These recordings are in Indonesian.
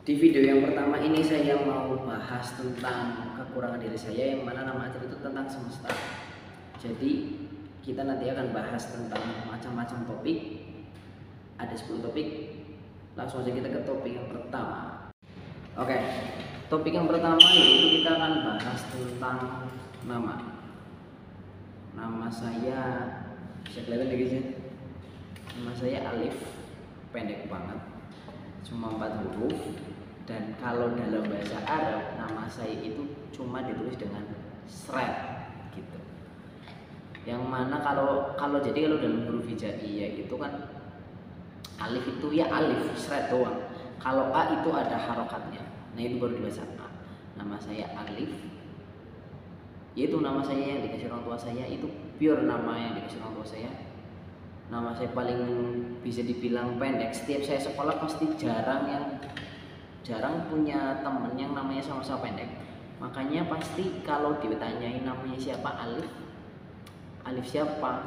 Di video yang pertama ini saya mau bahas tentang kekurangan diri saya, yang mana nama acara itu tentang semesta. Jadi kita nanti akan bahas tentang macam-macam topik. Ada 10 topik. Langsung aja kita ke topik yang pertama. Oke, topik yang pertama yaitu kita akan bahas tentang nama. Nama saya, bisa kelihatan ya guys ya. Nama saya Alif, pendek banget, cuma 4 huruf. Dan kalau dalam bahasa Arab nama saya itu cuma ditulis dengan shred gitu. Yang mana kalau dalam huruf hijaiyah itu kan alif itu ya alif shred doang. Kalau a itu ada harokatnya. Nah itu baru dibaca a. Nama saya Alif. Yaitu nama saya yang dikasih orang tua saya, itu pure nama yang dikasih orang tua saya. Nama saya paling bisa dibilang pendek. Setiap saya sekolah pasti jarang punya temen yang namanya sama-sama pendek. Makanya pasti kalau ditanyain namanya siapa, Alif siapa?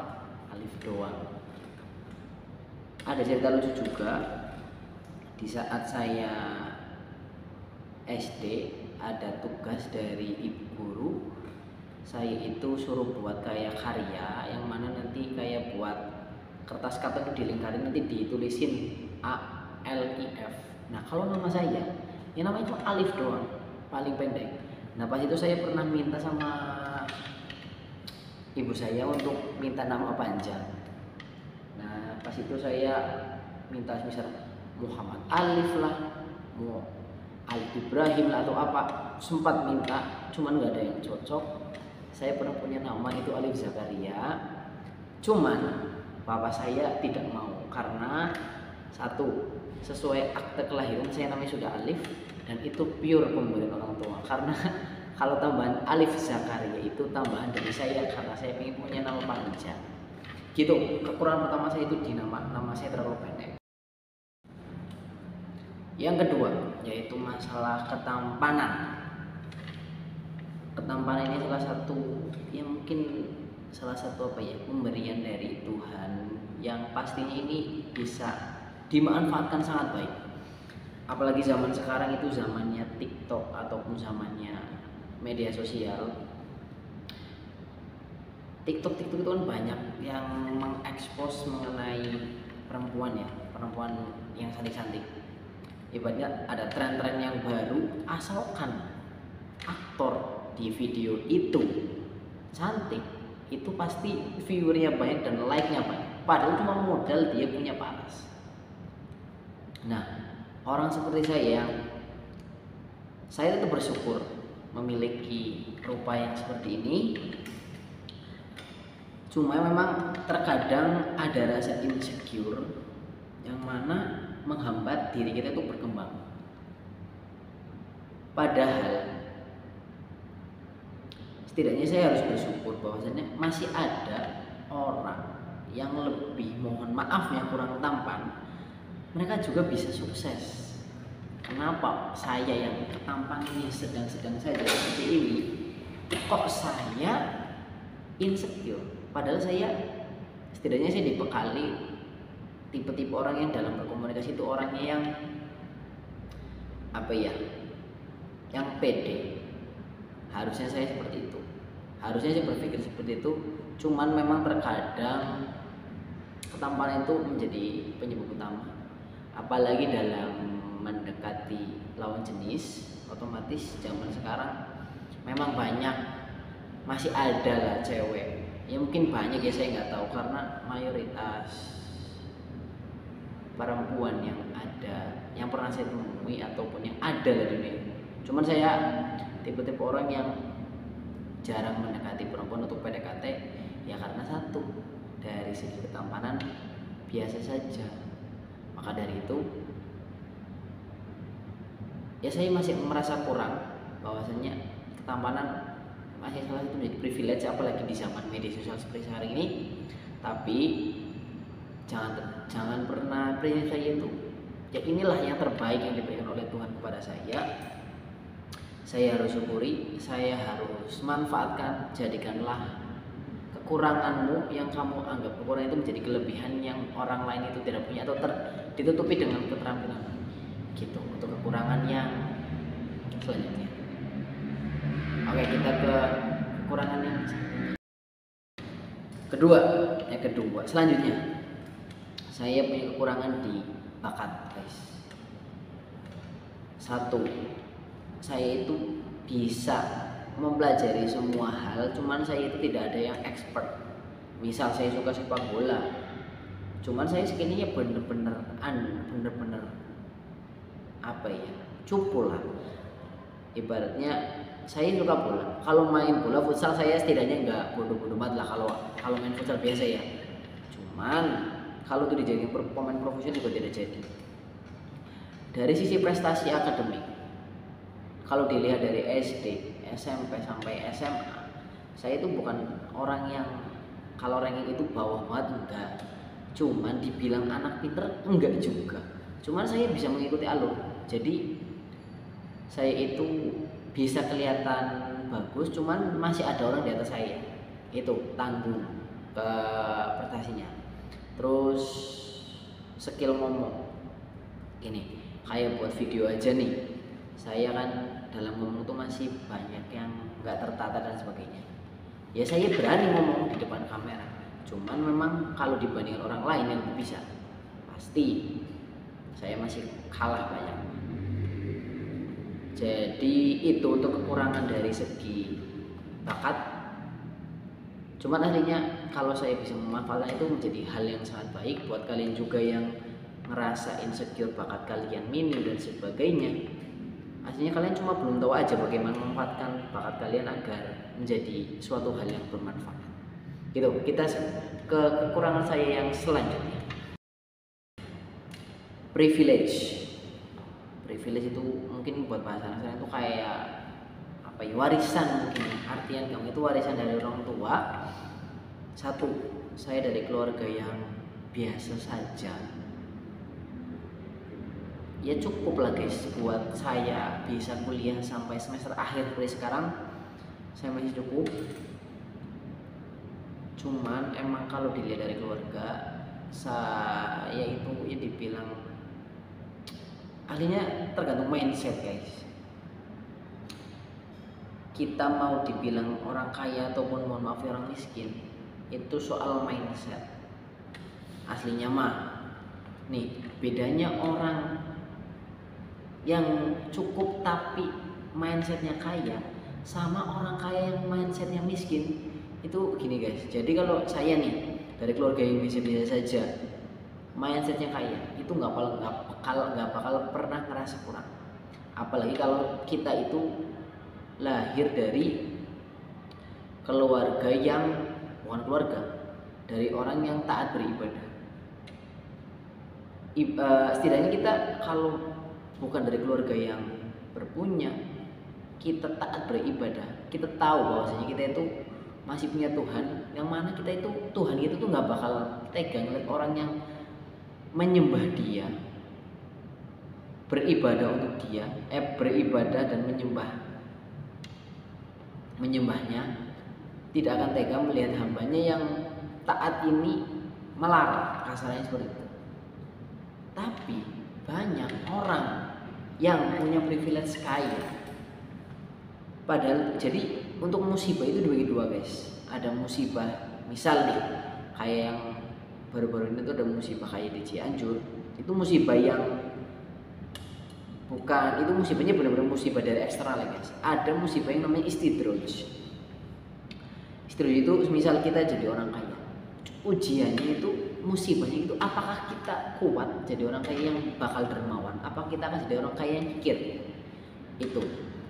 Alif doang. Ada cerita lucu juga. Di saat saya SD ada tugas dari ibu guru. Saya itu suruh buat kayak karya yang mana nanti kayak buat kertas kata itu dilingkarin, nanti ditulisin A L I F. Nah kalau nama saya, ya namanya cuma Alif doang, paling pendek. Nah pas itu saya pernah minta sama ibu saya untuk minta nama panjang. Nah pas itu saya minta misal Muhammad Alif lah, mau Alif Ibrahim lah atau apa, sempat minta, cuman nggak ada yang cocok. Saya pernah punya nama itu Alif Zakaria, cuman bapak saya tidak mau karena satu, sesuai akte kelahiran saya namanya sudah Alif, dan itu pure pemberian orang tua. Karena kalau tambahan Alif Zakaria itu tambahan dari saya karena saya ingin punya nama panjang. Gitu. Kekurangan pertama saya itu di nama saya terlalu pendek. Yang kedua yaitu masalah ketampanan. Ketampanan ini salah satu pemberian dari Tuhan yang pastinya ini bisa dimanfaatkan sangat baik. Apalagi zaman sekarang itu zamannya TikTok ataupun zamannya media sosial. TikTok itu kan banyak yang mengekspos mengenai perempuan yang cantik-cantik. Ibaratnya ada tren-tren yang baru, asalkan aktor di video itu cantik, itu pasti viewernya banyak dan like-nya banyak. Padahal cuma modal dia punya paras. Nah, orang seperti saya tetap bersyukur memiliki rupa yang seperti ini. Cuma memang terkadang ada rasa insecure yang mana menghambat diri kita untuk berkembang. Padahal setidaknya saya harus bersyukur bahwasanya masih ada orang yang lebih, mohon maaf ya, kurang tampan, mereka juga bisa sukses. Kenapa saya yang tampan ini sedang-sedang saja seperti ini, kok saya insecure? Padahal setidaknya saya dibekali tipe-tipe orang yang dalam berkomunikasi itu orangnya yang pede. Harusnya saya seperti itu. Harusnya saya berpikir seperti itu. Cuman memang terkadang ketampanan itu menjadi penyebab utama. Apalagi dalam mendekati lawan jenis, otomatis zaman sekarang memang masih ada lah cewek. Ya mungkin banyak ya, saya nggak tahu karena mayoritas perempuan yang pernah saya temui ataupun yang ada di dunia. Cuman saya tipe-tipe orang yang jarang mendekati perempuan untuk PDKT, ya karena satu, dari segi ketampanan biasa saja. Maka dari itu ya saya masih merasa kurang, bahwasanya ketampanan masih salah satu menjadi privilege, apalagi di zaman media sosial seperti hari ini. Tapi jangan pernah prinsip saya itu, ya inilah yang terbaik yang diberikan oleh Tuhan kepada saya. Saya harus syukuri, saya harus manfaatkan. Jadikanlah kekuranganmu yang kamu anggap kekurangan itu menjadi kelebihan yang orang lain itu tidak punya atau ditutupi dengan keterampilan. Gitu. Untuk kekurangan kekurangan yang selanjutnya. Oke, kita ke kekurangan yang kedua. Selanjutnya, saya punya kekurangan di bakat, guys. Satu, saya itu bisa mempelajari semua hal, cuman saya itu tidak ada yang expert. Misal saya suka sepak bola, cuman saya skillnya bener-bener apa ya, cupu lah. Ibaratnya saya suka bola, kalau main bola futsal saya setidaknya nggak bodoh-bodoh banget lah kalau main futsal biasa ya. Cuman kalau itu dijadikan pemain profesional juga tidak jadi. Dari sisi prestasi akademik, kalau dilihat dari SD, SMP sampai SMA, saya itu bukan orang yang kalau ranking itu bawah banget, enggak. Cuman dibilang anak pinter enggak juga. Cuman saya bisa mengikuti alur. Jadi saya itu bisa kelihatan bagus, cuman masih ada orang di atas saya. Itu tanggung ke prestasinya. Terus skill ngomong. Gini, kayak buat video aja nih. Saya kan dalam ngomong tuh masih banyak yang nggak tertata dan sebagainya. Ya saya berani ngomong di depan kamera. Cuman memang kalau dibandingkan orang lain yang bisa, pasti saya masih kalah banyak. Jadi itu untuk kekurangan dari segi bakat. Cuman aslinya kalau saya bisa memanfaatkan itu menjadi hal yang sangat baik buat kalian juga yang ngerasa insecure bakat kalian minim dan sebagainya. Aslinya kalian cuma belum tahu aja bagaimana memanfaatkan bakat kalian agar menjadi suatu hal yang bermanfaat. Gitu. Kita ke kekurangan saya yang selanjutnya. Privilege itu mungkin buat bahasa anak saya itu kayak apa ya, warisan mungkin. Artian kamu itu warisan dari orang tua. Satu, saya dari keluarga yang biasa saja. Ya cukup lah guys buat saya bisa kuliah sampai semester akhir seperti sekarang, saya masih cukup. Cuman emang kalau dilihat dari keluarga saya itu ya dibilang ahlinya tergantung mindset guys. Kita mau dibilang orang kaya ataupun mohon maaf orang miskin, itu soal mindset. Aslinya mah nih bedanya orang yang cukup tapi mindsetnya kaya sama orang kaya yang mindsetnya miskin. Itu gini guys, jadi kalau saya nih dari keluarga yang biasa-biasa saja, mindsetnya kaya, itu nggak bakal pernah ngerasa kurang. Apalagi kalau kita itu lahir dari keluarga yang bukan keluarga, dari orang yang taat beribadah. Setidaknya kita kalau bukan dari keluarga yang berpunya, kita taat beribadah, kita tahu bahwasanya kita itu masih punya Tuhan, yang mana kita itu Tuhan itu tuh nggak bakal tega ngeliat orang yang menyembah Dia, beribadah untuk Dia, beribadah dan menyembahnya, tidak akan tega melihat hambanya yang taat ini melarang, kasarnya seperti itu. Tapi banyak orang yang punya privilege kaya, padahal jadi untuk musibah itu dibagi dua guys. Ada musibah misal nih kayak yang baru-baru ini tuh ada musibah kayak di Cianjur. Itu musibah yang bukan, itu musibahnya benar-benar musibah dari eksternal ya guys. Ada musibah yang namanya istidraj. Istidraj itu misal kita jadi orang kaya, ujiannya itu, musibahnya itu apakah kita kuat jadi orang kaya yang bakal dermawan, apa kita akan jadi orang kaya yang kikir. Itu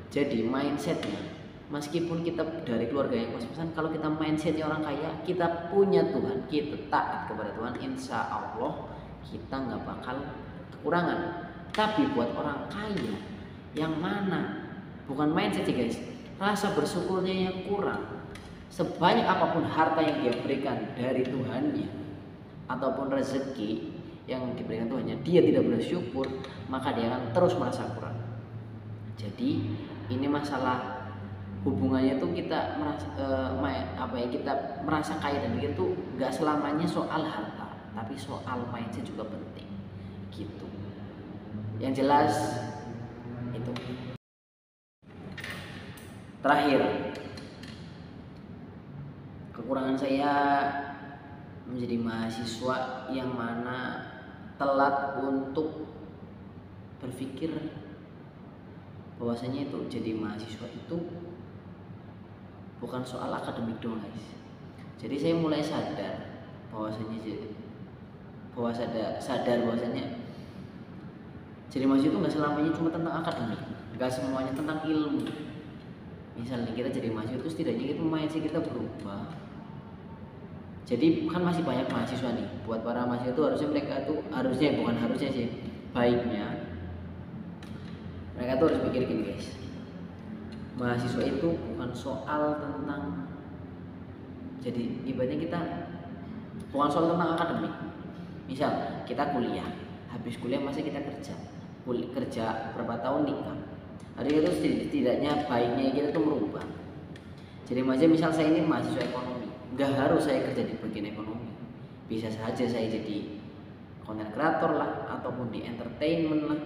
jadi mindsetnya, meskipun kita dari keluarga yang pas-pasan, kalau kita mindsetnya orang kaya, kita punya Tuhan, kita taat kepada Tuhan, insya Allah kita nggak bakal kekurangan. Tapi buat orang kaya yang mana bukan mindset sih guys, rasa bersyukurnya yang kurang. Sebanyak apapun harta yang dia berikan dari Tuhannya ataupun rezeki yang diberikan Tuhannya, dia tidak bersyukur, maka dia akan terus merasa kurang. Jadi ini masalah hubungannya tuh kita merasa kita merasa kaya dan begitu tuh nggak selamanya soal harta, tapi soal mindset juga penting gitu. Yang jelas Terakhir, kekurangan saya menjadi mahasiswa yang mana telat untuk berpikir bahwasanya itu jadi mahasiswa itu bukan soal akademik doang guys. Jadi saya mulai sadar bahwasanya bahwasanya jadi mahasiswa itu nggak selamanya cuma tentang akademik, nggak semuanya tentang ilmu. Misalnya kita jadi mahasiswa itu setidaknya itu mindset kita berubah. Jadi kan masih banyak mahasiswa nih, buat para mahasiswa itu harusnya mereka tuh bukan harusnya sih, baiknya mereka tuh harus pikir gini guys, mahasiswa itu bukan soal tentang, jadi ibaratnya kita bukan soal tentang akademik. Misal kita kuliah, habis kuliah masa kita kerja berapa tahun nikah. Ada itu setidaknya baiknya kita tuh merubah. Jadi misal saya ini mahasiswa ekonomi, nggak harus saya kerja di bagian ekonomi, bisa saja saya jadi content creator lah, ataupun di entertainment lah,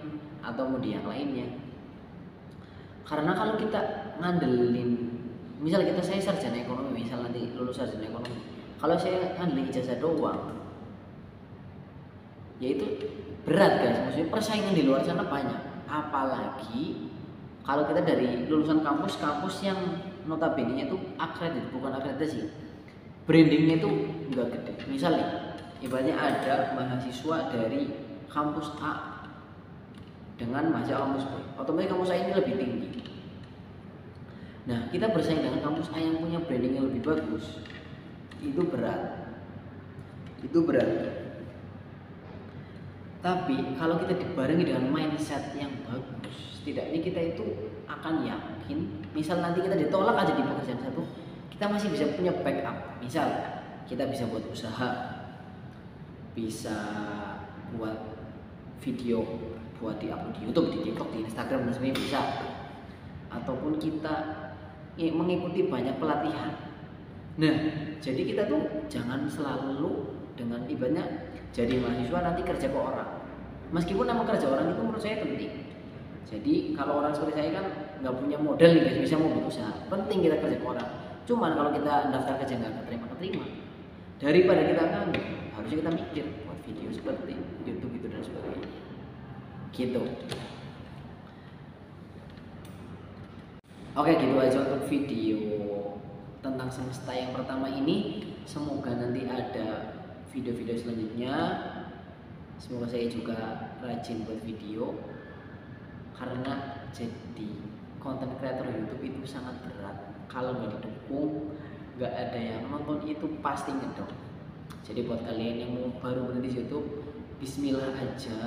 ataupun di yang lainnya. Karena kalau kita ngandelin, misal saya sarjana ekonomi, misal nanti lulus sarjana ekonomi, kalau saya ngandelin ijazah doang, yaitu berat guys, maksudnya persaingan di luar sana banyak. Apalagi kalau kita dari lulusan kampus yang notabene-nya itu bukan akreditasi, brandingnya itu enggak gede. Misalnya ibaratnya ada mahasiswa dari kampus A dengan mahasiswa kampus B, otomatis kampus A ini lebih tinggi. Nah, kita bersaing dengan kampus A yang punya branding yang lebih bagus, itu berat. Tapi kalau kita dibarengi dengan mindset yang bagus, setidaknya kita itu akan yakin, misal nanti kita ditolak aja di pekerjaan satu, kita masih bisa punya backup. Misal kita bisa buat usaha, bisa buat video, buat di-upload di YouTube, di TikTok, di Instagram dan sebagainya bisa. Ataupun kita mengikuti banyak pelatihan. Nah, jadi kita tuh jangan selalu dengan ibaratnya jadi mahasiswa nanti kerja ke orang. Meskipun nama kerja orang itu menurut saya penting. Jadi kalau orang seperti saya kan nggak punya modal nih guys, bisa mau berusaha, penting kita kerja ke orang. Cuman kalau kita daftar kerja nggak keterima, daripada kita nganggur, harusnya kita mikir buat video seperti YouTube gitu dan sebagainya. Gitu. Oke, gitu aja untuk video tentang semesta yang pertama ini. Semoga nanti ada video-video selanjutnya. Semoga saya juga rajin buat video, karena jadi konten kreator YouTube itu sangat berat. Kalau nggak didukung, nggak ada yang nonton, itu pasti ngedong. Jadi buat kalian yang mau baru berhenti di YouTube, bismillah aja.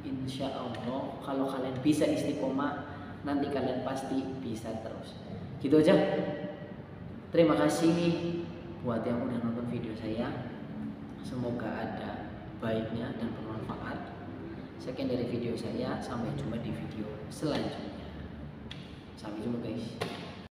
Insya Allah kalau kalian bisa istiqomah, nanti kalian pasti bisa terus. Gitu aja. Terima kasih buat yang udah nonton video saya. Semoga ada baiknya dan bermanfaat. Sekian dari video saya, sampai jumpa di video selanjutnya. Sampai jumpa guys.